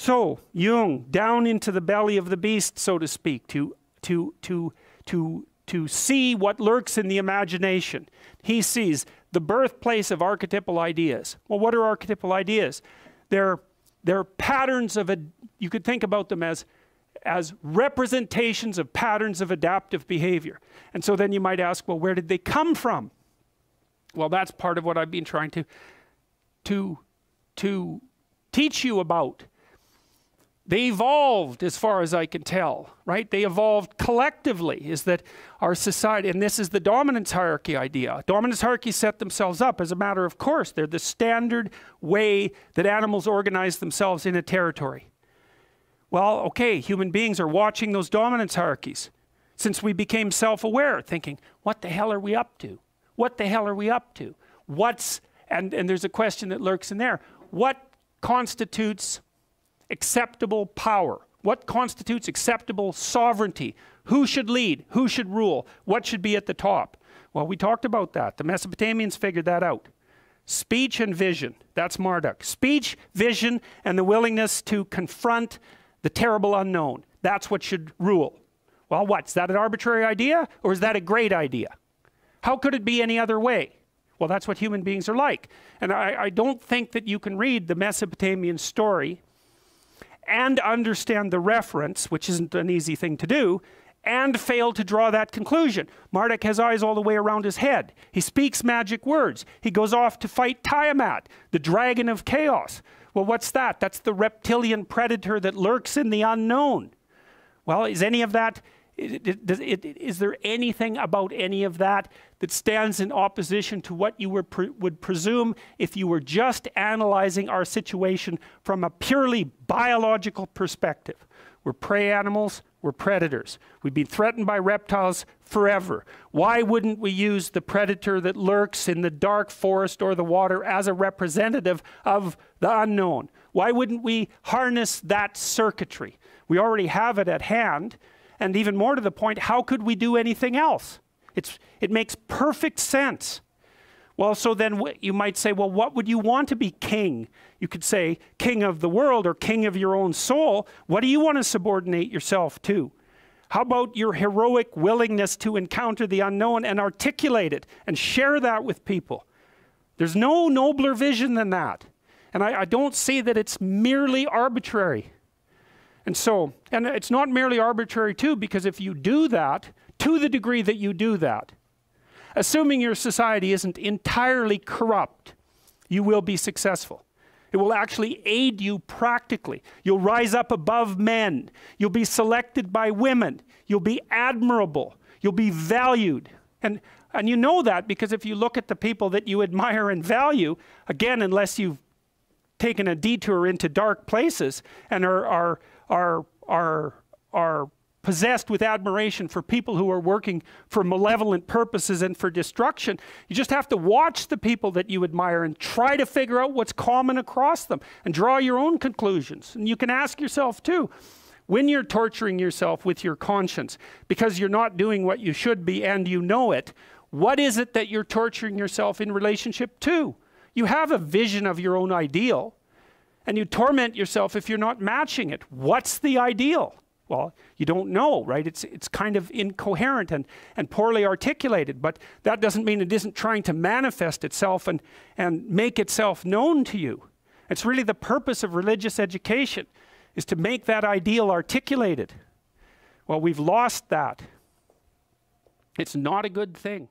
So, Jung, down into the belly of the beast, so to speak, to see what lurks in the imagination. He sees the birthplace of archetypal ideas. Well, what are archetypal ideas? They're patterns of, you could think about them as representations of patterns of adaptive behavior. And so then you might ask, well, where did they come from? Well, that's part of what I've been trying to teach you about. They evolved, as far as I can tell, right? They evolved collectively, is that our society, and this is the dominance hierarchy idea. Dominance hierarchies set themselves up as a matter of course. They're the standard way that animals organize themselves in a territory. Well, okay, human beings are watching those dominance hierarchies since we became self-aware, thinking, what the hell are we up to? What the hell are we up to? And there's a question that lurks in there. What constitutes acceptable power? What constitutes acceptable sovereignty? Who should lead? Who should rule? What should be at the top? Well, we talked about that. The Mesopotamians figured that out. Speech and vision, that's Marduk. Speech, vision, and the willingness to confront the terrible unknown. That's what should rule. Well, what? Is that an arbitrary idea, or is that a great idea? How could it be any other way? Well, that's what human beings are like. And I don't think that you can read the Mesopotamian story and understand the reference, which isn't an easy thing to do, and fail to draw that conclusion. Marduk has eyes all the way around his head. He speaks magic words. He goes off to fight Tiamat, the dragon of chaos. Well, what's that? That's the reptilian predator that lurks in the unknown. Well, is any of that, is there anything about any of that that stands in opposition to what you would presume if you were just analyzing our situation from a purely biological perspective? We're prey animals, we're predators. We've been threatened by reptiles forever. Why wouldn't we use the predator that lurks in the dark forest or the water as a representative of the unknown? Why wouldn't we harness that circuitry? We already have it at hand. And even more to the point, how could we do anything else? It makes perfect sense. Well, so then you might say, well, what would you want to be king? You could say king of the world or king of your own soul. What do you want to subordinate yourself to? How about your heroic willingness to encounter the unknown and articulate it and share that with people? There's no nobler vision than that. And I don't see that it's merely arbitrary. And so, and it's not merely arbitrary too, because if you do that, to the degree that you do that, assuming your society isn't entirely corrupt, you will be successful. It will actually aid you practically. You'll rise up above men. You'll be selected by women. You'll be admirable. You'll be valued. And you know that because if you look at the people that you admire and value, again, unless you've taken a detour into dark places and are possessed with admiration for people who are working for malevolent purposes and for destruction, you just have to watch the people that you admire and try to figure out what's common across them and draw your own conclusions. And you can ask yourself too, when you're torturing yourself with your conscience because you're not doing what you should be and you know it, what is it that you're torturing yourself in relationship to? You have a vision of your own ideal and you torment yourself if you're not matching it. What's the ideal? Well, you don't know, right? It's kind of incoherent and poorly articulated, but that doesn't mean it isn't trying to manifest itself and make itself known to you. It's really the purpose of religious education, is to make that ideal articulated. Well, we've lost that. It's not a good thing.